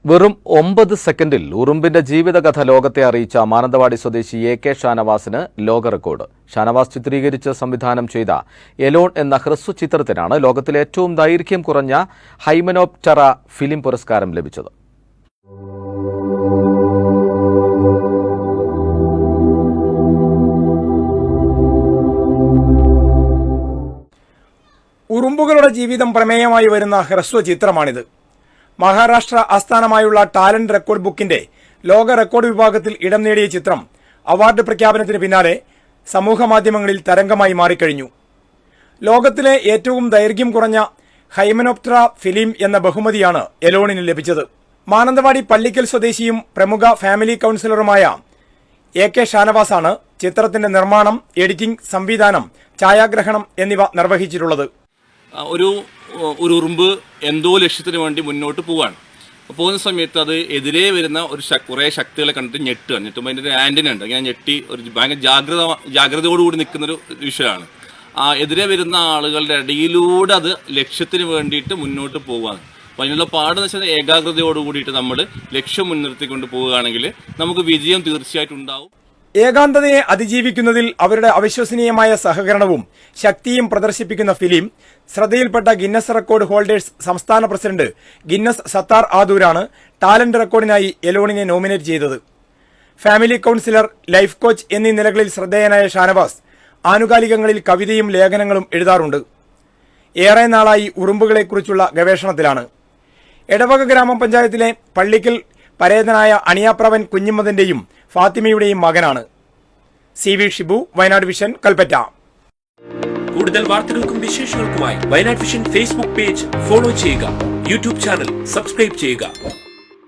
വെറും 9 സെക്കൻഡിൽ ഉറുമ്പിന്റെ ജീവിതകഥ ലോകത്തെ അറിയിച്ച മാനന്തവാടി സ്വദേശി AK ഷാനവാസിന് ലോക റെക്കോർഡ്. ഷാനവാസ് ചിത്രീകരിച്ച് സംവിധാനം ചെയ്ത എലോൺ എന്ന ഹ്രസ്വ ചിത്രത്തിനാണ് ലോകത്തിലെ ഏറ്റവും ദൈർഘ്യം കുറഞ്ഞ ഹൈമനോപ്റ്ററ ഫിലിം പുരസ്കാരം ലഭിച്ചത്. ഉറുമ്പുകളുടെ ജീവിതം പ്രമേയമായി വരുന്ന ഹ്രസ്വ ചിത്രമാണിത്. മഹാരാഷ്ട്ര ആസ്ഥാനമായുള്ള ടാലന്റ് റെക്കോർഡ് ബുക്കിന്റെ ലോക റെക്കോർഡ് വിഭാഗത്തിൽ ഇടം നേടിയ ചിത്രം അവാർഡ് പ്രഖ്യാപനത്തിന് പിന്നാലെ സമൂഹമാധ്യമങ്ങളിൽ തരംഗമായി മാറിക്കഴിഞ്ഞു. ലോകത്തിലെ ഏറ്റവും ദൈർഘ്യം കുറഞ്ഞ ഹൈമനോപ്റ്ററ ഫിലിം എന്ന ബഹുമതിയാണ് എലോണിന് ലഭിച്ചത്. മാനന്തവാടി പള്ളിക്കൽ സ്വദേശിയും പ്രമുഖ ഫാമിലി കൌൺസിലറുമായ AK ഷാനവാസാണ് ചിത്രത്തിന്റെ നിർമ്മാണം, എഡിറ്റിംഗ്, സംവിധാനം, ഛായാഗ്രഹണം എന്നിവ നിർവഹിച്ചിട്ടുള്ളത്. ഒരു ഉറുമ്പ് എന്തോ ലക്ഷ്യത്തിന് വേണ്ടി മുന്നോട്ട് പോവാണ്. പോകുന്ന സമയത്ത് അത് എതിരെ വരുന്ന കുറേ ശക്തികളെ കണ്ടിട്ട് ഞെട്ടുമ്പോൾ അതിൻ്റെ ആന്റിന ഉണ്ട്, അങ്ങനെ ഞെട്ടി ഒരു ഭയങ്കര ജാഗ്രതയോടുകൂടി നിൽക്കുന്നൊരു വിഷയമാണ്. എതിരെ വരുന്ന ആളുകളുടെ ഇടയിലൂടെ അത് ലക്ഷ്യത്തിന് വേണ്ടിയിട്ട് മുന്നോട്ട് പോവുകയാണ്. അപ്പോൾ അതിനുള്ള പാടെന്ന് വെച്ചാൽ ഏകാഗ്രതയോട് കൂടിയിട്ട് നമ്മൾ ലക്ഷ്യം മുൻനിർത്തിക്കൊണ്ട് പോവുകയാണെങ്കിൽ നമുക്ക് വിജയം തീർച്ചയായിട്ടും ഉണ്ടാവും. ഏകാന്തതയെ അതിജീവിക്കുന്നതിൽ അവരുടെ അവിശ്വസനീയമായ സഹകരണവും ശക്തിയും പ്രദർശിപ്പിക്കുന്ന ഫിലിം ശ്രദ്ധയിൽപ്പെട്ട ഗിന്നസ് റെക്കോർഡ് ഹോൾഡേഴ്സ് സംസ്ഥാന പ്രസിഡന്റ് ഗിന്നസ് സത്താർ ആദൂരാണ് ടാലന്റ് റെക്കോർഡിനായി എലോണിനെ നോമിനേറ്റ് ചെയ്തത്. ഫാമിലി കൌൺസിലർ, ലൈഫ് കോച്ച് എന്നീ നിലകളിൽ ശ്രദ്ധേയനായ ഷാനവാസ് ആനുകാലികങ്ങളിൽ കവിതയും ലേഖനങ്ങളും എഴുതാറുണ്ട്. ഏറെ നാളായി ഉറുമ്പുകളെക്കുറിച്ചുള്ള ഗവേഷണത്തിലാണ്. എടവക ഗ്രാമപഞ്ചായത്തിലെ പള്ളിക്കൽ പരേതനായ അണിയാപ്രവൻ കുഞ്ഞിമ്മദിന്റെയും ഫാത്തിമയുടെയും മകനാണ്. CV ഷിബു, വയനാട് വിഷൻ, കൽപ്പറ്റ. കൂടുതൽ വാർത്തകൾക്കും വിശേഷങ്ങൾക്കുമായി Wayanad vision Facebook page follow ചെയ്യുക. യൂട്യൂബ് ചാനൽ സബ്സ്ക്രൈബ് ചെയ്യുക.